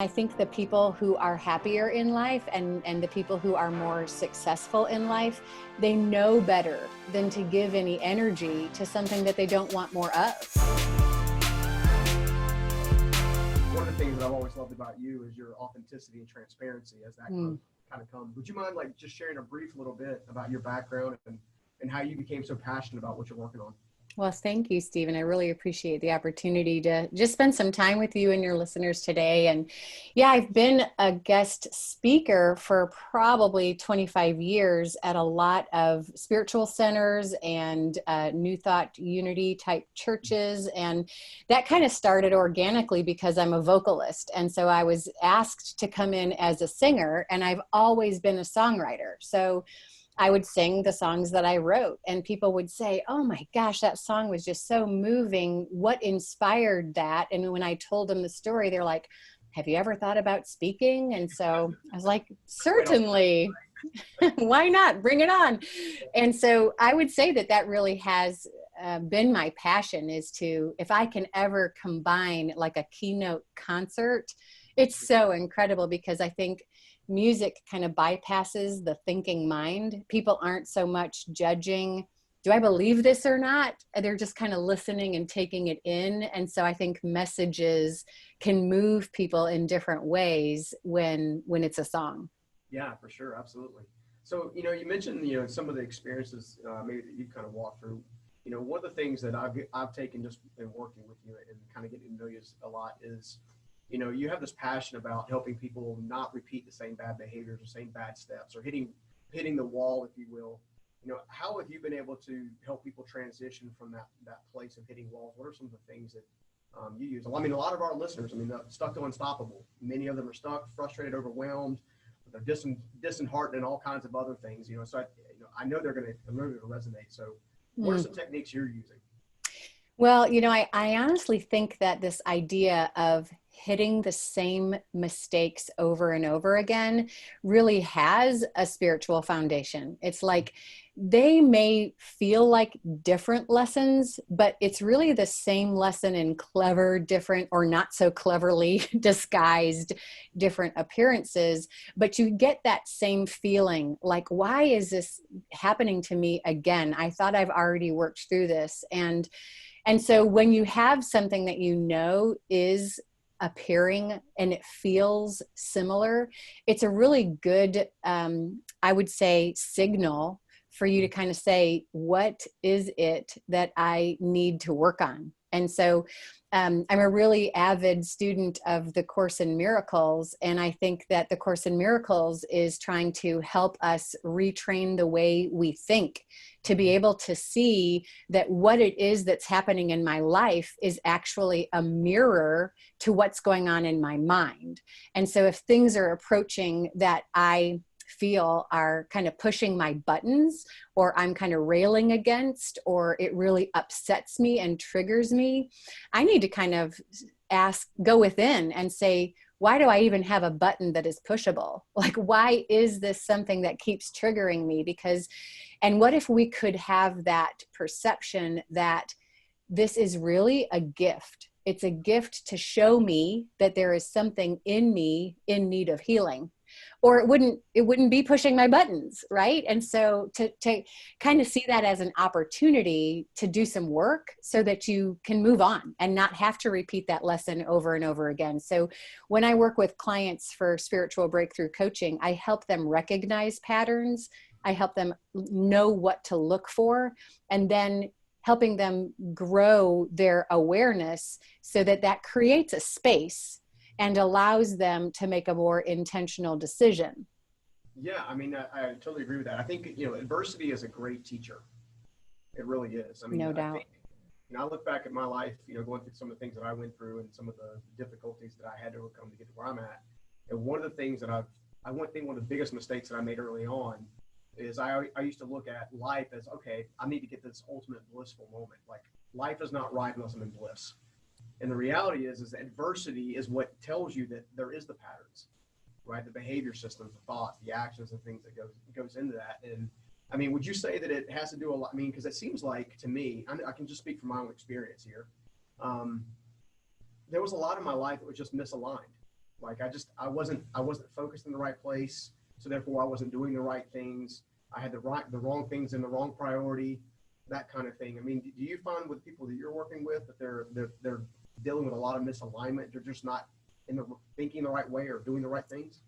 I think the people who are happier in life and the people who are more successful in life, they know better than to give any energy to something that they don't want more of. One of the things that I've always loved about you is your authenticity and transparency as that kind of comes. Would you mind just sharing a brief little bit about your background and how you became so passionate about what you're working on? Well, thank you, Stephen. I really appreciate the opportunity to just spend some time with you and your listeners today. And yeah, I've been a guest speaker for probably 25 years at a lot of spiritual centers and New Thought Unity type churches. And that kind of started organically because I'm a vocalist. And so I was asked to come in as a singer, and I've always been a songwriter. So I would sing the songs that I wrote, and people would say, "Oh my gosh, that song was just so moving. What inspired that?" And when I told them the story, they're like, "Have you ever thought about speaking?" And so I was like, "Certainly." Why not? Bring it on. And so I would say that really has been my passion, is to, if I can ever combine like a keynote concert, it's so incredible because I think music kind of bypasses the thinking mind. People aren't so much judging, do I believe this or not? They're just kind of listening and taking it in. And so I think messages can move people in different ways when it's a song. Yeah, for sure. Absolutely. So, you mentioned, some of the experiences maybe that you kind of walked through. One of the things that I've taken just in working with you and kind of getting to know you a lot is, you have this passion about helping people not repeat the same bad behaviors or same bad steps or hitting the wall, if you will. How have you been able to help people transition from that place of hitting walls? What are some of the things that you use? I mean, a lot of our listeners, stuck to unstoppable. Many of them are stuck, frustrated, overwhelmed. They're disheartened and all kinds of other things. So I know they're going to resonate. So what are some techniques you're using? Well, I honestly think that this idea of hitting the same mistakes over and over again really has a spiritual foundation. It's like they may feel like different lessons, but it's really the same lesson in clever, different, or not so cleverly disguised different appearances. But you get that same feeling like, why is this happening to me again? I thought I've already worked through this. And so when you have something that is appearing and it feels similar, it's a really good, I would say, signal for you to kind of say, what is it that I need to work on? And so I'm a really avid student of the Course in Miracles. And I think that the Course in Miracles is trying to help us retrain the way we think, to be able to see that what it is that's happening in my life is actually a mirror to what's going on in my mind. And so if things are approaching that I feel are kind of pushing my buttons, or I'm kind of railing against, or it really upsets me and triggers me, I need to kind of go within and say, why do I even have a button that is pushable? Like, why is this something that keeps triggering me? And what if we could have that perception that this is really a gift? It's a gift to show me that there is something in me in need of healing, or it wouldn't be pushing my buttons, right? And so to kind of see that as an opportunity to do some work so that you can move on and not have to repeat that lesson over and over again. So when I work with clients for spiritual breakthrough coaching, I help them recognize patterns. I help them know what to look for, and then helping them grow their awareness so that creates a space and allows them to make a more intentional decision. Yeah, I totally agree with that. I think, adversity is a great teacher. It really is. No doubt. I look back at my life, going through some of the things that I went through and some of the difficulties that I had to overcome to get to where I'm at. And one of the things that one of the biggest mistakes that I made early on is I used to look at life as, okay, I need to get this ultimate blissful moment. Like, life is not right unless I'm in bliss. And the reality is adversity is what tells you that there is the patterns, right? The behavior systems, the thoughts, the actions, and things that goes into that. And would you say that it has to do a lot? Because it seems like to me, I can just speak from my own experience here. There was a lot of my life that was just misaligned. Like I wasn't focused in the right place. So therefore I wasn't doing the right things. I had the wrong things in the wrong priority, that kind of thing. I mean, do you find with people that you're working with that they're dealing with a lot of misalignment? They're just not thinking the right way or doing the right things?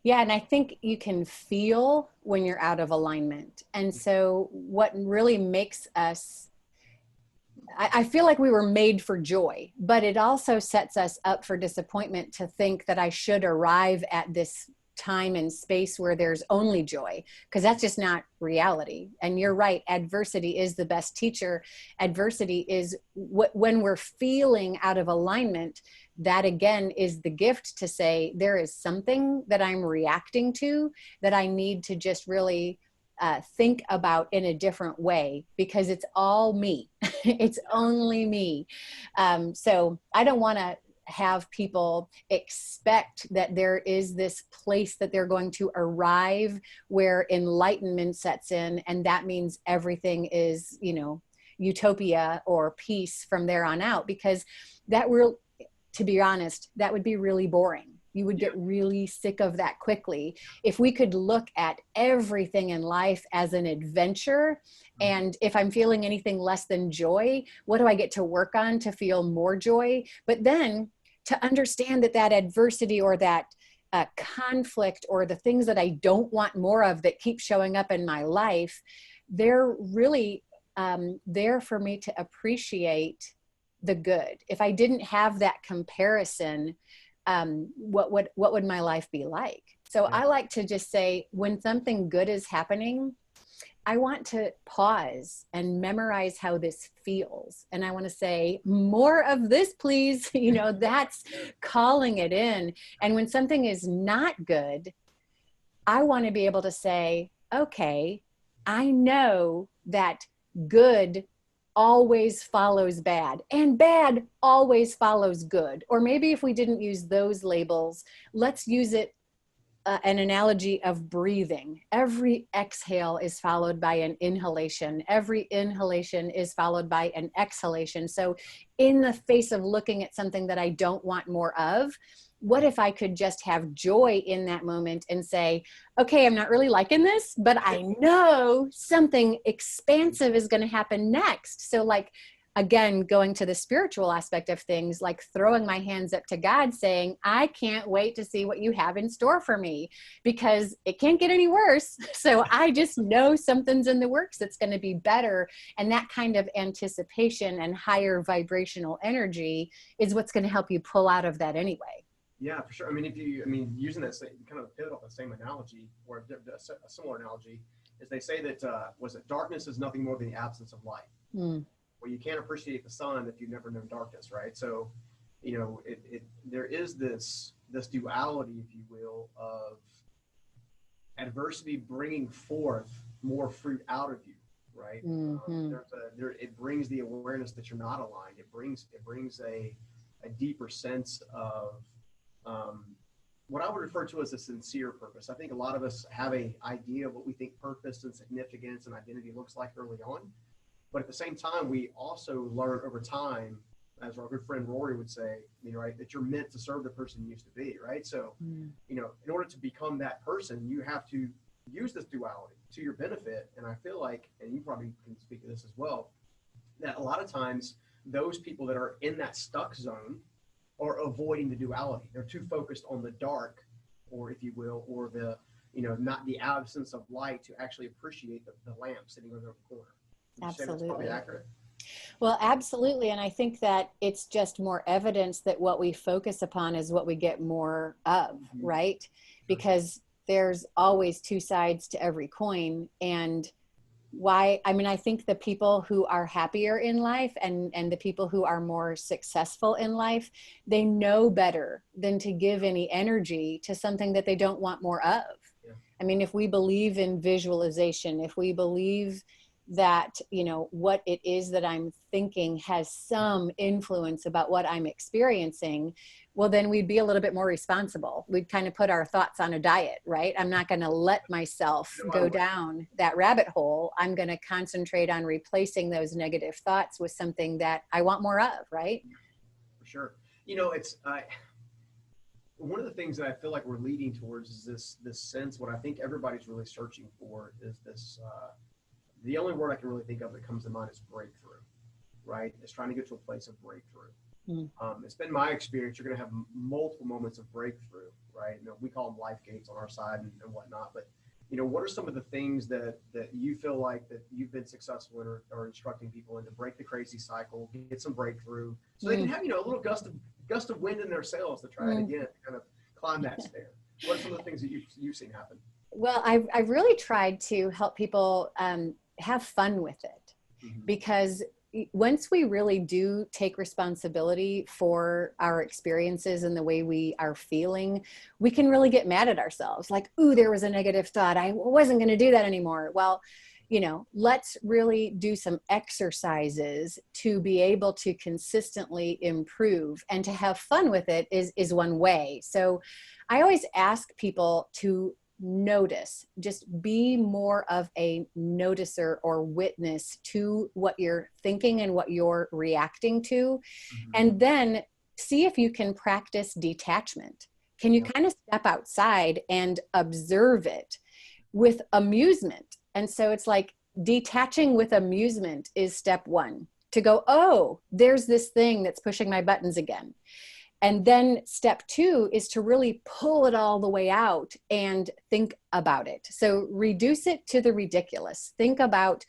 Yeah, and I think you can feel when you're out of alignment. And so what really makes us, I feel like we were made for joy, but it also sets us up for disappointment to think that I should arrive at this time and space where there's only joy, because that's just not reality. And you're right, adversity is the best teacher. Adversity is when we're feeling out of alignment, that again is the gift to say there is something that I'm reacting to that I need to just really think about in a different way, because it's all me. It's only me. So I don't want to have people expect that there is this place that they're going to arrive where enlightenment sets in, and that means everything is, utopia or peace from there on out, because to be honest, that would be really boring. You would get really sick of that quickly. If we could look at everything in life as an adventure, and if I'm feeling anything less than joy, what do I get to work on to feel more joy? But then to understand that adversity or that conflict or the things that I don't want more of that keep showing up in my life, they're really there for me to appreciate the good. If I didn't have that comparison, what would my life be like? So I like to just say, when something good is happening, I want to pause and memorize how this feels. And I want to say, more of this, please. That's calling it in. And when something is not good, I want to be able to say, okay, I know that good always follows bad, and bad always follows good. Or maybe if we didn't use those labels, let's use it an analogy of breathing. Every exhale is followed by an inhalation. Every inhalation is followed by an exhalation. So in the face of looking at something that I don't want more of, what if I could just have joy in that moment and say, okay, I'm not really liking this, but I know something expansive is going to happen next. So again, going to the spiritual aspect of things, like throwing my hands up to God saying, I can't wait to see what you have in store for me, because it can't get any worse. So I just know something's in the works that's going to be better. And that kind of anticipation and higher vibrational energy is what's going to help you pull out of that anyway. Yeah, for sure. I mean, using that same kind of pivot off the same analogy, or a similar analogy, is they say that darkness is nothing more than the absence of light. Well, you can't appreciate the sun if you've never known darkness, right? So, there is this duality, if you will, of adversity bringing forth more fruit out of you, right? It brings the awareness that you're not aligned. It brings a deeper sense of what I would refer to as a sincere purpose. I think a lot of us have an idea of what we think purpose and significance and identity looks like early on. But at the same time, we also learn over time, as our good friend Rory would say, right, that you're meant to serve the person you used to be, right? So, in order to become that person, you have to use this duality to your benefit. And I feel like, and you probably can speak to this as well, that a lot of times those people that are in that stuck zone are avoiding the duality. They're too focused on the dark, or if you will, or the, not the absence of light to actually appreciate the lamp sitting over the corner. Absolutely. That's probably accurate. Well, absolutely. And I think that it's just more evidence that what we focus upon is what we get more of, right? Because there's always two sides to every coin. And I think the people who are happier in life and the people who are more successful in life, they know better than to give any energy to something that they don't want more of. Yeah. I mean, if we believe in visualization, if we believe that, what it is that I'm thinking has some influence about what I'm experiencing, well, then we'd be a little bit more responsible. We'd kind of put our thoughts on a diet, right? I'm not going to let myself go down that rabbit hole. I'm going to concentrate on replacing those negative thoughts with something that I want more of, right? For sure. It's one of the things that I feel like we're leading towards is this sense, what I think everybody's really searching for is this, the only word I can really think of that comes to mind is breakthrough, right? It's trying to get to a place of breakthrough. It's been my experience, you're going to have multiple moments of breakthrough, right? We call them life gates on our side and whatnot, but what are some of the things that you feel like that you've been successful in or instructing people in to break the crazy cycle, get some breakthrough, so they can have, a little gust of wind in their sails to try it again, kind of climb that stair? What are some of the things that you've seen happen? Well, I've really tried to help people have fun with it, because once we really do take responsibility for our experiences and the way we are feeling, we can really get mad at ourselves. Like, ooh, there was a negative thought. I wasn't going to do that anymore. Well, let's really do some exercises to be able to consistently improve, and to have fun with it is one way. So I always ask people to notice, just be more of a noticer or witness to what you're thinking and what you're reacting to. And then see if you can practice detachment. Can you kind of step outside and observe it with amusement? And so it's like detaching with amusement is step one, to go, oh, there's this thing that's pushing my buttons again. And then step two is to really pull it all the way out and think about it. So reduce it to the ridiculous. Think about,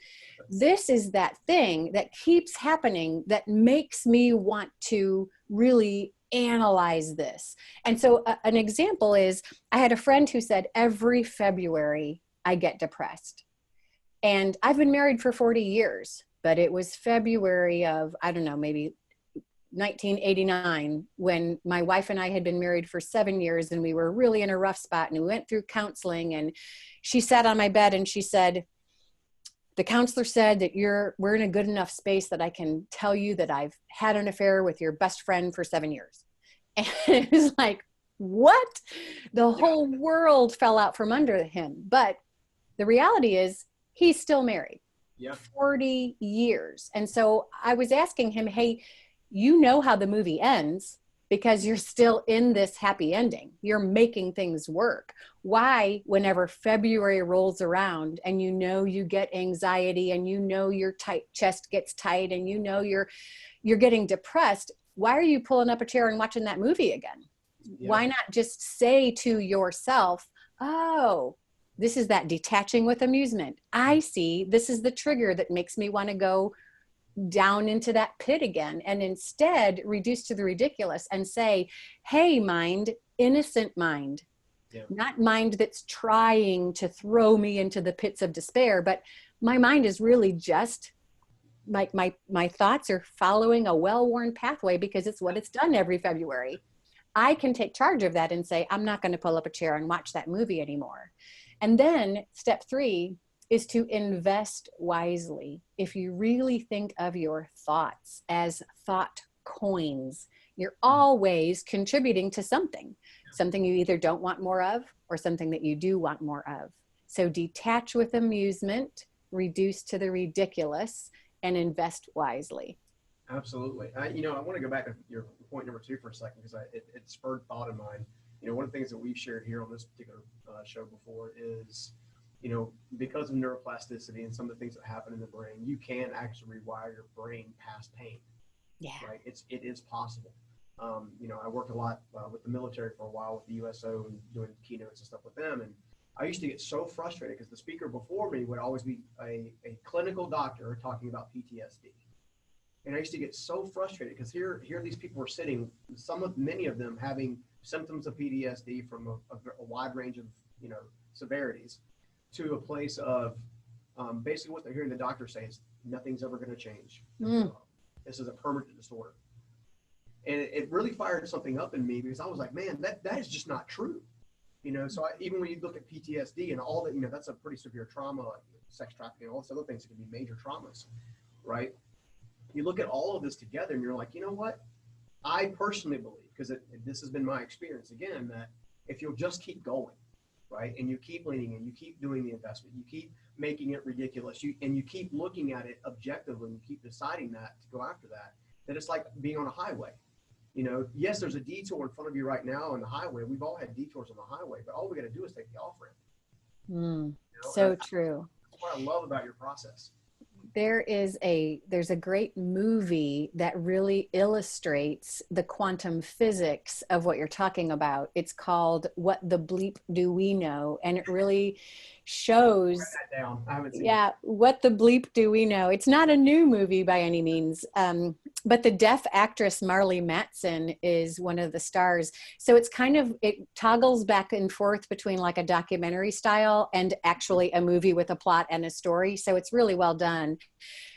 this is that thing that keeps happening that makes me want to really analyze this. And so an example is, I had a friend who said, every February I get depressed. And I've been married for 40 years, but it was February of, I don't know, maybe 1989, when my wife and I had been married for 7 years, and we were really in a rough spot, and we went through counseling, and she sat on my bed and she said, the counselor said that we're in a good enough space that I can tell you that I've had an affair with your best friend for 7 years. And it was like, what? The whole world fell out from under him. But the reality is, he's still married. 40 years. And so I was asking him, hey, you know how the movie ends because you're still in this happy ending. You're making things work. Why, whenever February rolls around and you get anxiety, and your tight chest gets tight, and you're getting depressed, why are you pulling up a chair and watching that movie again? Why not just say to yourself, oh, this is that detaching with amusement. I see, this is the trigger that makes me want to go down into that pit again, and instead reduce to the ridiculous and say, hey, mind, innocent mind, not mind that's trying to throw me into the pits of despair, but my mind is really just like my thoughts are following a well-worn pathway because it's what it's done every February. I can take charge of that and say, I'm not going to pull up a chair and watch that movie anymore. And then step three is to invest wisely. If you really think of your thoughts as thought coins, you're always contributing to something you either don't want more of or something that you do want more of. So detach with amusement, reduce to the ridiculous, and invest wisely. Absolutely. I want to go back to your point number two for a second, because it spurred thought in mind. One of the things that we've shared here on this particular show before is, because of neuroplasticity and some of the things that happen in the brain, you can actually rewire your brain past pain. Yeah. Right. It is possible. I worked a lot with the military for a while with the USO and doing keynotes and stuff with them. And I used to get so frustrated because the speaker before me would always be a clinical doctor talking about PTSD. And I used to get so frustrated because here these people were sitting, many of them having symptoms of PTSD from a wide range of, severities, to a place of basically what they're hearing the doctor say is nothing's ever going to change. This is a permanent disorder. And it really fired something up in me, because I was like, man, that is just not true. So even when you look at PTSD and all that, that's a pretty severe trauma, like sex trafficking, all those other things that can be major traumas, right? You look at all of this together and you're like, you know what? I personally believe, because this has been my experience again, that if you'll just keep going, right, and you keep leaning and you keep doing the investment, you keep making it ridiculous, and you keep looking at it objectively, and you keep deciding that to go after that it's like being on a highway. Yes, there's a detour in front of you right now on the highway. We've all had detours on the highway, but all we got to do is take the off ramp. So true. That's what I love about your process. There's a great movie that really illustrates the quantum physics of what you're talking about. It's called What the Bleep Do We Know? And it really shows, Write that down. I haven't seen yeah, what the bleep do we know? It's not a new movie by any means, but the deaf actress Marley Matson is one of the stars. So it's it toggles back and forth between like a documentary style and actually a movie with a plot and a story. So it's really well done.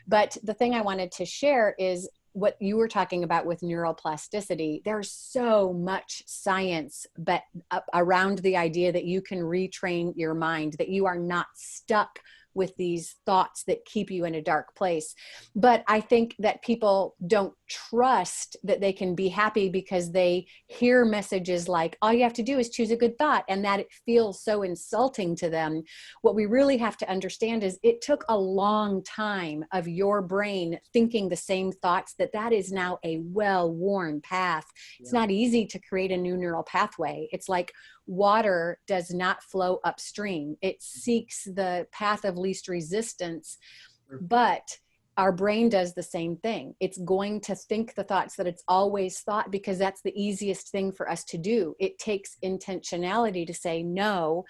But the thing I wanted to share is what you were talking about with neuroplasticity. There's so much science but around the idea that you can retrain your mind, that you are not stuck with these thoughts that keep you in a dark place. But I think that people don't trust that they can be happy because they hear messages like, all you have to do is choose a good thought, and that it feels so insulting to them. What we really have to understand is it took a long time of your brain thinking the same thoughts, that is now a well-worn path. It's not easy to create a new neural pathway. It's like water does not flow upstream. It seeks the path of least resistance, but our brain does the same thing. It's going to think the thoughts that it's always thought because that's the easiest thing for us to do. It takes intentionality to say no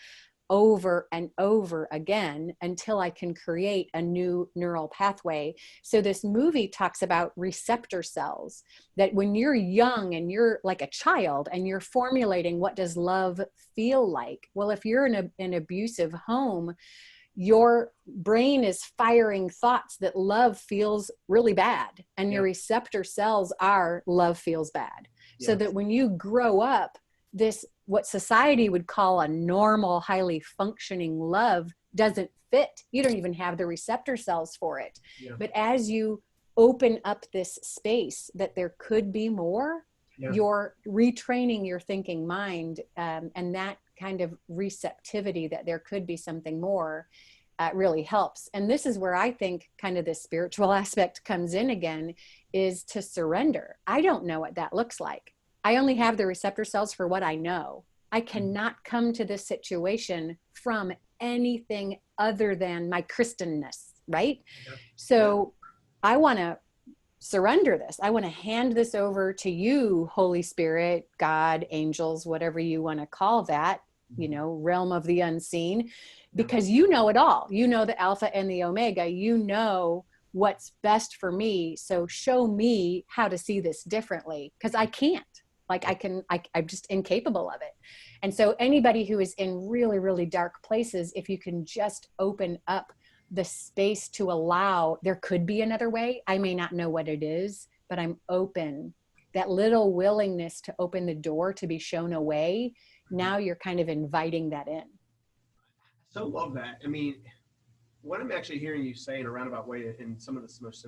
over and over again until I can create a new neural pathway. So this movie talks about receptor cells, that when you're young and you're like a child and you're formulating what does love feel like? Well, if you're in an abusive home, your brain is firing thoughts that love feels really bad, and your receptor cells are love feels bad. So that when you grow up, this, what society would call a normal, highly functioning love, doesn't fit. You don't even have the receptor cells for it. But as you open up this space that there could be more, you're retraining your thinking mind, and that kind of receptivity that there could be something more really helps. And this is where I think kind of the spiritual aspect comes in again, is to surrender. I don't know what that looks like. I only have the receptor cells for what I know. I cannot come to this situation from anything other than my Kristenness, right? So I want to surrender this. I want to hand this over to you, Holy Spirit, God, angels, whatever you want to call that, realm of the unseen, because you know it all. You know the Alpha and the Omega. You know what's best for me. So show me how to see this differently, because I can't. I'm just incapable of it. And so anybody who is in really, really dark places, if you can just open up the space to allow, there could be another way. I may not know what it is, but I'm open. That little willingness to open the door to be shown a way, now you're kind of inviting that in. So love that. I mean, what I'm actually hearing you say in a roundabout way in some of the most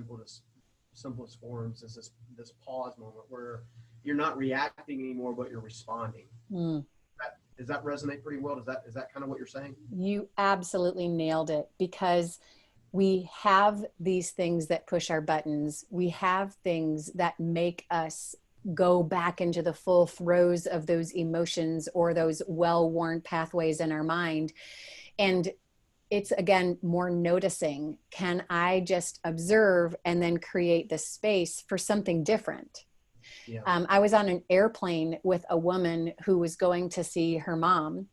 simplest forms is this pause moment where you're not reacting anymore, but you're responding. Does that resonate pretty well? Is that kind of what you're saying? You absolutely nailed it, because we have these things that push our buttons. We have things that make us go back into the full throes of those emotions or those well-worn pathways in our mind. And it's, again, more noticing. Can I just observe and then create the space for something different? I was on an airplane with a woman who was going to see her mom,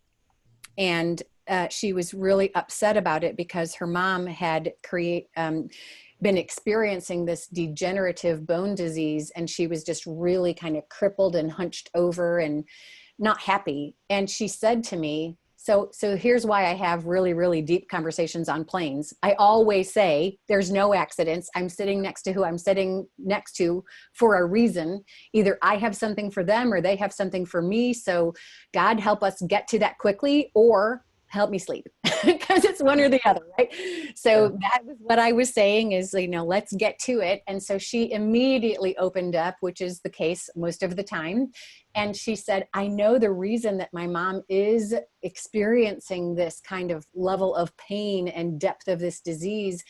and she was really upset about it because her mom had been experiencing this degenerative bone disease, and she was just really kind of crippled and hunched over and not happy. And she said to me, so here's why I have really, really deep conversations on planes. I always say there's no accidents. I'm sitting next to who I'm sitting next to for a reason. Either I have something for them or they have something for me. So God help us get to that quickly, or help me sleep, because it's one or the other, right? So that was what I was saying is, let's get to it. And so she immediately opened up, which is the case most of the time. And she said, I know the reason that my mom is experiencing this kind of level of pain and depth of this disease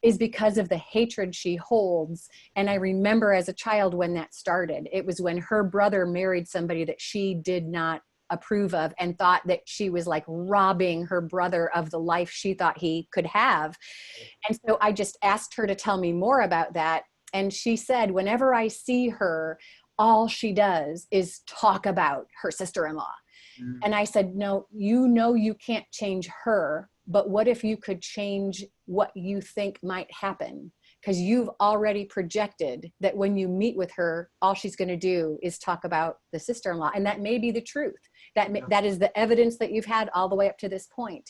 is because of the hatred she holds. And I remember as a child when that started, it was when her brother married somebody that she did not approve of and thought that she was like robbing her brother of the life she thought he could have. And so I just asked her to tell me more about that. And she said, whenever I see her, all she does is talk about her sister-in-law. And I said, no, you can't change her, but what if you could change what you think might happen? Because you've already projected that when you meet with her, all she's going to do is talk about the sister-in-law. And that may be the truth. That is the evidence that you've had all the way up to this point.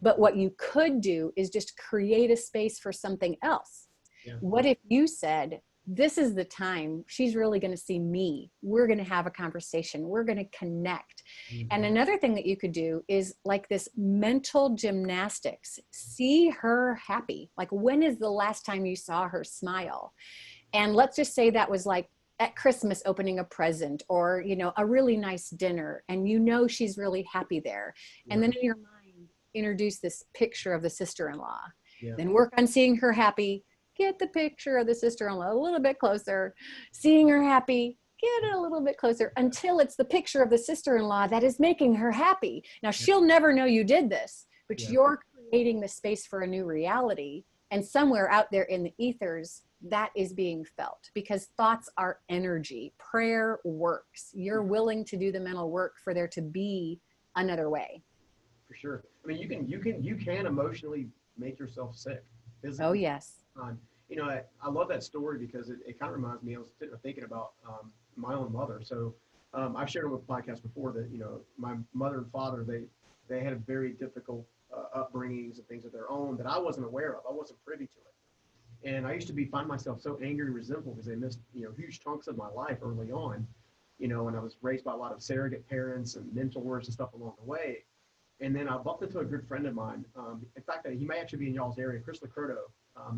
But what you could do is just create a space for something else. Yeah. What if you said, this is the time she's really going to see me. We're going to have a conversation. We're going to connect. Mm-hmm. And another thing that you could do is like this mental gymnastics. See her happy. Like, when is the last time you saw her smile? And let's just say that was like at Christmas opening a present, or, you know, a really nice dinner, and you know she's really happy there. Yeah. And then in your mind, introduce this picture of the sister-in-law. Yeah. Then work on seeing her happy. Get the picture of the sister-in-law a little bit closer, seeing her happy, get it a little bit closer until it's the picture of the sister-in-law that is making her happy. Now, she'll never know you did this, but you're creating the space for a new reality. And somewhere out there in the ethers, that is being felt, because thoughts are energy. Prayer works. You're willing to do the mental work for there to be another way. For sure. I mean, you can emotionally make yourself sick. Physically. Oh, yes. You know, I love that story because it kind of reminds me, I was thinking about my own mother. So I've shared on the podcast before that, you know, my mother and father, they had a very difficult upbringings and things of their own that I wasn't aware of. I wasn't privy to it. And I used to find myself so angry and resentful because they missed, you know, huge chunks of my life early on, you know, and I was raised by a lot of surrogate parents and mentors and stuff along the way. And then I bumped into a good friend of mine. In fact, he may actually be in y'all's area, Chris Lacurdo.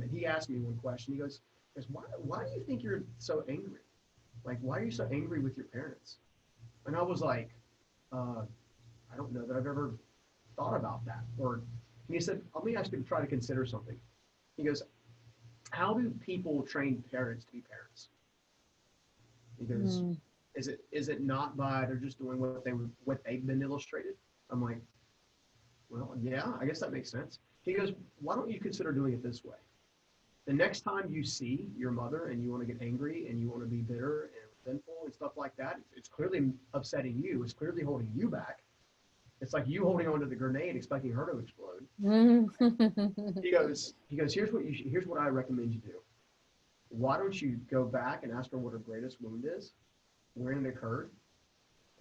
And he asked me one question. He goes, why do you think you're so angry? Like, why are you so angry with your parents? And I was like, I don't know that I've ever thought about that. And he said, let me ask you to try to consider something. He goes, how do people train parents to be parents? He goes, is it not by they're just doing what they've been illustrated? I'm like, well, yeah, I guess that makes sense. He goes, why don't you consider doing it this way? The next time you see your mother and you want to get angry and you want to be bitter and resentful and stuff like that, it's clearly upsetting you. It's clearly holding you back. It's like you holding onto the grenade, expecting her to explode. He goes, here's what I recommend you do. Why don't you go back and ask her what her greatest wound is, when it occurred,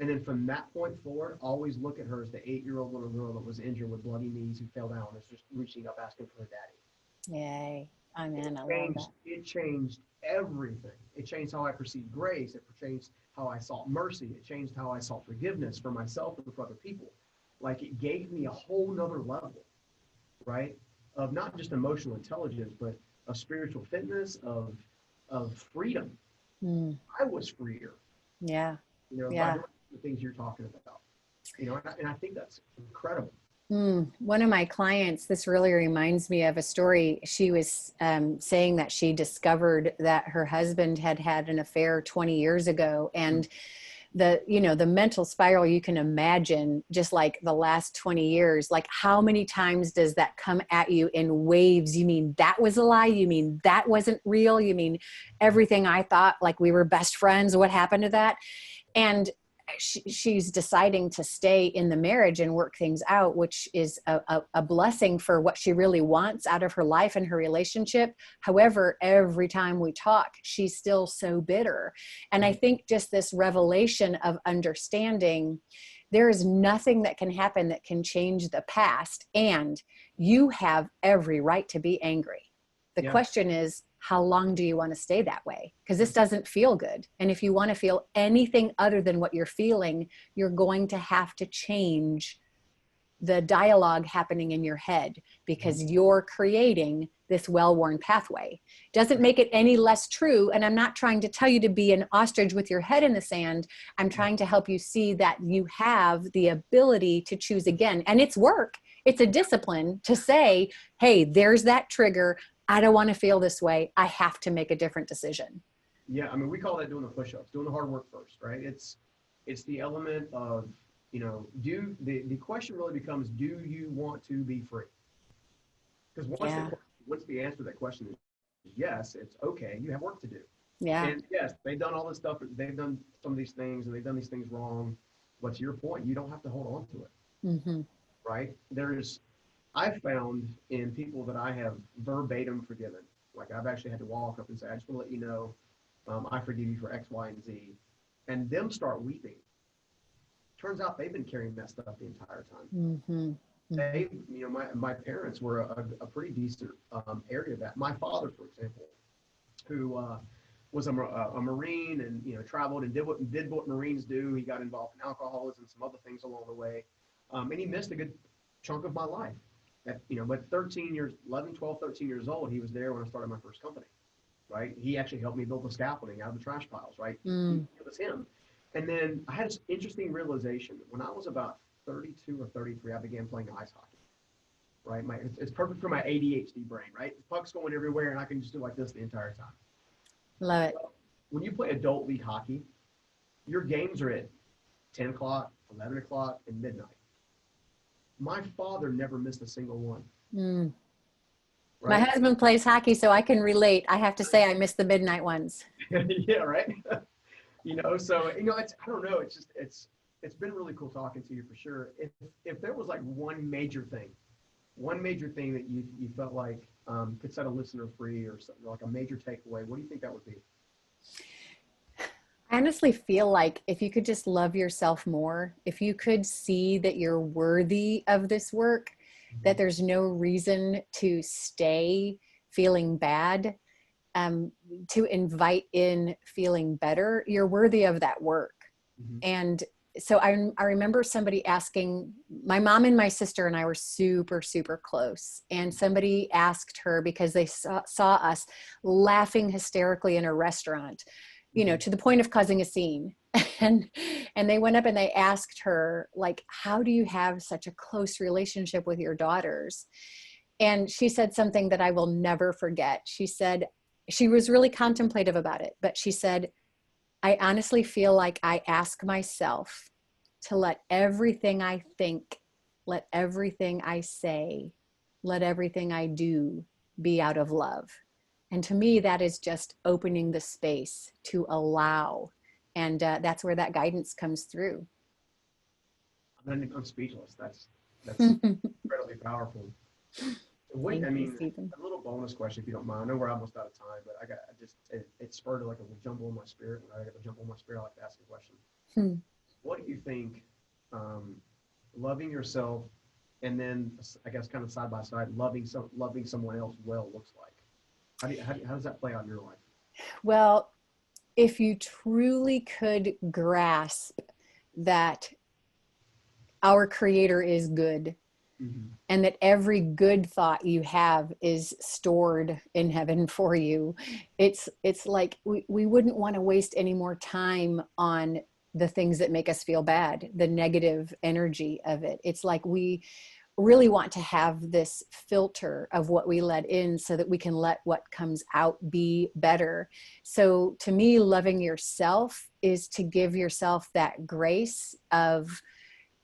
and then from that point forward, always look at her as the 8-year-old little girl that was injured with bloody knees who fell down and is just reaching up asking for her daddy. Yay. Amen. I love that. It changed everything. It changed how I perceived grace. It changed how I sought mercy. It changed how I sought forgiveness for myself and for other people. Like, it gave me a whole nother level, right? Of not just emotional intelligence, but of spiritual fitness, of freedom. I was freer. Yeah. You know, by the things you're talking about. You know, and I think that's incredible. One of my clients, this really reminds me of a story. She was saying that she discovered that her husband had an affair 20 years ago, and the mental spiral you can imagine, just like the last 20 years, like how many times does that come at you in waves? You mean that was a lie? You mean that wasn't real? You mean everything I thought, like we were best friends, what happened to that? And she's deciding to stay in the marriage and work things out, which is a blessing for what she really wants out of her life and her relationship. However, every time we talk, she's still so bitter. And I think just this revelation of understanding, there is nothing that can happen that can change the past. And you have every right to be angry. The question is, how long do you want to stay that way? Because this doesn't feel good. And if you want to feel anything other than what you're feeling, you're going to have to change the dialogue happening in your head, because you're creating this well-worn pathway. Doesn't make it any less true. And I'm not trying to tell you to be an ostrich with your head in the sand. I'm trying to help you see that you have the ability to choose again. And it's work. It's a discipline to say, hey, there's that trigger. I don't want to feel this way. I have to make a different decision. Yeah, I mean, we call that doing the push-ups, doing the hard work first, right? It's the element of, the question really becomes, do you want to be free? Because Yeah. once the answer to that question is yes, it's okay, you have work to do. Yeah. And yes, they've done all this stuff, they've done some of these things, and they've done these things wrong. But to your point, you don't have to hold on to it, Mm-hmm. right? I've found in people that I have verbatim forgiven, like I've actually had to walk up and say, I just want to let you know, I forgive you for X, Y, and Z, and them start weeping. Turns out they've been carrying that stuff the entire time. Mm-hmm. Mm-hmm. My parents were a pretty decent area of that. My father, for example, who was a Marine and traveled and did what Marines do. He got involved in alcoholism and some other things along the way, and he missed a good chunk of my life. But 11, 12, 13 years old, he was there when I started my first company, right? He actually helped me build the scaffolding out of the trash piles, right? It was him. And then I had this interesting realization. When I was about 32 or 33, I began playing ice hockey, right? It's perfect for my ADHD brain, right? The puck's going everywhere, and I can just do like this the entire time. Love it. When you play adult league hockey, your games are at 10 o'clock, 11 o'clock, and midnight. My father never missed a single one. Mm. Right? My husband plays hockey, so I can relate. I have to say I miss the midnight ones. Yeah, right. So I don't know. It's been really cool talking to you for sure. If there was like one major thing that you felt like could set a listener free, or something, like a major takeaway, what do you think that would be? I honestly feel like if you could just love yourself more, if you could see that you're worthy of this work, that there's no reason to stay feeling bad, to invite in feeling better, you're worthy of that work. Mm-hmm. And so I remember somebody asking, my mom and my sister and I were super, super close. And somebody asked her, because they saw us laughing hysterically in a restaurant, to the point of causing a scene. And they went up and they asked her, like, how do you have such a close relationship with your daughters? And she said something that I will never forget. She said, she was really contemplative about it, but she said, I honestly feel like I ask myself to let everything I think, let everything I say, let everything I do be out of love. And to me, that is just opening the space to allow. And that's where that guidance comes through. I'm speechless. That's incredibly powerful. Thank I you, mean, Stephen. a little bonus question, if you don't mind. I know we're almost out of time, but it spurred like a jumble in my spirit. When I got a jumble in my spirit, I like to ask a question. What do you think loving yourself, and then I guess kind of side by side, loving someone else well looks like? How does that play out in your life? Well, if you truly could grasp that our Creator is good, Mm-hmm. and that every good thought you have is stored in heaven for you, it's like we wouldn't want to waste any more time on the things that make us feel bad, the negative energy of it. It's like we really want to have this filter of what we let in so that we can let what comes out be better. So to me, loving yourself is to give yourself that grace of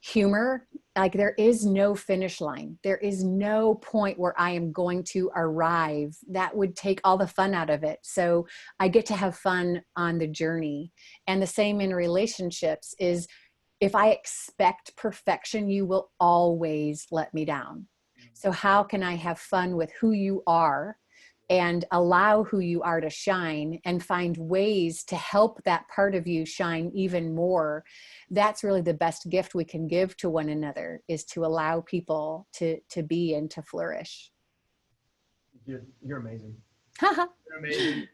humor. Like, there is no finish line. There is no point where I am going to arrive. That would take all the fun out of it. So I get to have fun on the journey. And the same in relationships is, if I expect perfection, you will always let me down. So how can I have fun with who you are and allow who you are to shine, and find ways to help that part of you shine even more? That's really the best gift we can give to one another, is to allow people to be and to flourish. You're amazing. You're amazing.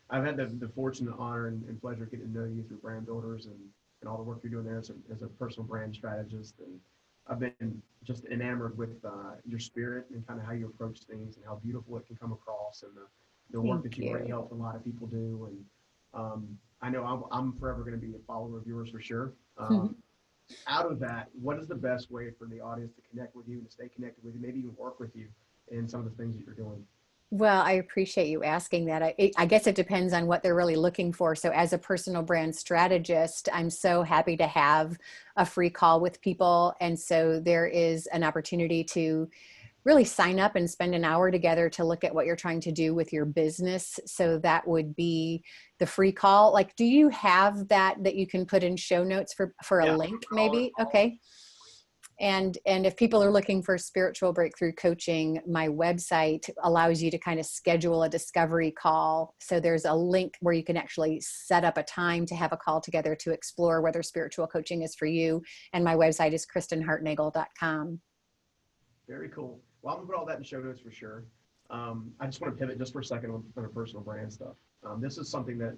I've had the fortunate honor and pleasure of getting to know you through Brand Builders and all the work you're doing there as a personal brand strategist. And I've been just enamored with your spirit and kind of how you approach things and how beautiful it can come across, and the work that you've already helped a lot of people do. And I know I'm forever going to be a follower of yours for sure. Out of that, what is the best way for the audience to connect with you and to stay connected with you, maybe even work with you in some of the things that you're doing? Well, I appreciate you asking that. I guess it depends on what they're really looking for. So, as a personal brand strategist, I'm so happy to have a free call with people. And so, there is an opportunity to really sign up and spend an hour together to look at what you're trying to do with your business. So, that would be the free call. Like, do you have that you can put in show notes for a Yeah, link, call it. maybe? Okay. And if people are looking for spiritual breakthrough coaching, my website allows you to kind of schedule a discovery call. So there's a link where you can actually set up a time to have a call together to explore whether spiritual coaching is for you. And my website is kristenhartnagel.com. Very cool. Well, I'm gonna put all that in show notes for sure. I just want to pivot just for a second on the personal brand stuff. This is something that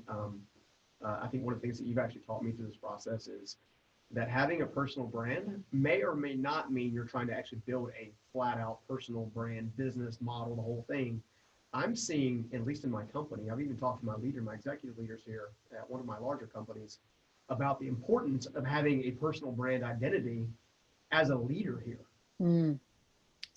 I think one of the things that you've actually taught me through this process is that having a personal brand may or may not mean you're trying to actually build a flat out personal brand business model, the whole thing. I'm seeing, at least in my company, I've even talked to my executive leaders here at one of my larger companies about the importance of having a personal brand identity as a leader here. Mm.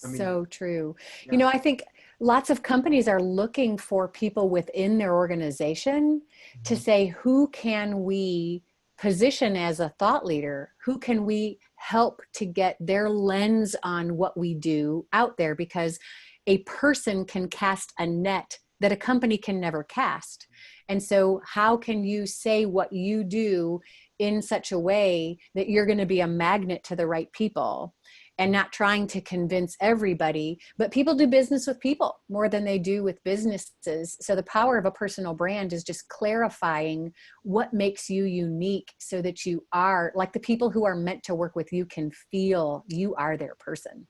I mean, So true. yeah. I think lots of companies are looking for people within their organization to say, who can we position as a thought leader? Who can we help to get their lens on what we do out there? Because a person can cast a net that a company can never cast. And so how can you say what you do in such a way that you're going to be a magnet to the right people? And not trying to convince everybody, but people do business with people more than they do with businesses. So the power of a personal brand is just clarifying what makes you unique so that you are, like, the people who are meant to work with you can feel you are their person.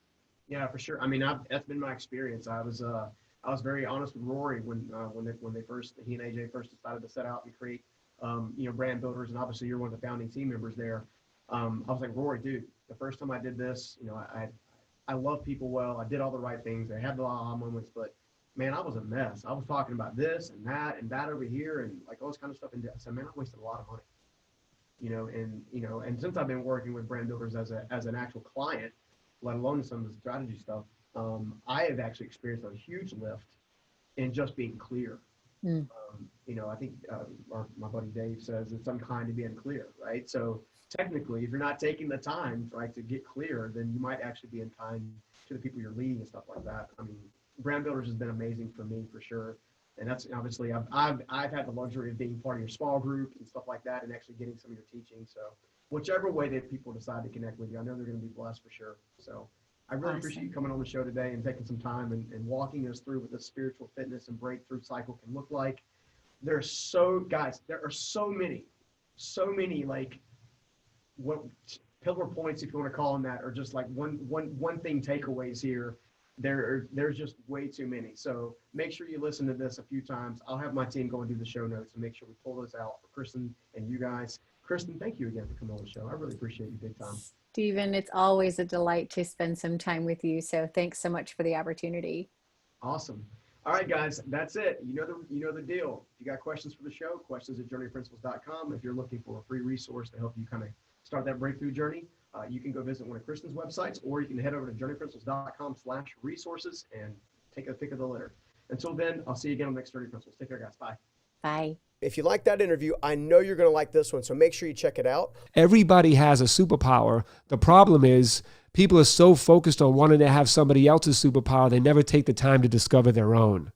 Yeah, for sure. I mean, that's been my experience. I was very honest with Rory when he and AJ first decided to set out and create brand builders, and obviously you're one of the founding team members there. I was like, Rory, dude, the first time I did this, I love people well. I did all the right things. I had the aha moments, but man, I was a mess. I was talking about this and that over here and like all this kind of stuff. And I said, man, I wasted a lot of money, and since I've been working with brand builders as an actual client, let alone some of the strategy stuff, I have actually experienced a huge lift in just being clear. Mm. I think my buddy Dave says it's unkind to be unclear, right? So technically, if you're not taking the time, right, to get clear, then you might actually be unkind to the people you're leading and stuff like that. I mean, brand builders has been amazing for me for sure, and that's obviously I've had the luxury of being part of your small group and stuff like that, and actually getting some of your teaching. So whichever way that people decide to connect with you, I know they're going to be blessed for sure. So I really appreciate you coming on the show today and taking some time and walking us through what the spiritual fitness and breakthrough cycle can look like. There are so many like what pillar points, if you want to call them that, or just like one thing takeaways here. There's just way too many. So make sure you listen to this a few times. I'll have my team go and do the show notes and make sure we pull those out for Kristen and you guys. Kristen, thank you again for coming on the show. I really appreciate you big time. Stephen, it's always a delight to spend some time with you. So thanks so much for the opportunity. Awesome. All right, guys, that's it. You know the deal. If you got questions for the show, questions@journeyprinciples.com. If you're looking for a free resource to help you kind of start that breakthrough journey, you can go visit one of Kristen's websites, or you can head over to journeyprinciples.com/resources and take a pick of the litter. Until then, I'll see you again on the next Journey Principles. Take care, guys. Bye. Bye. If you like that interview, I know you're going to like this one, so make sure you check it out. Everybody has a superpower. The problem is people are so focused on wanting to have somebody else's superpower, they never take the time to discover their own.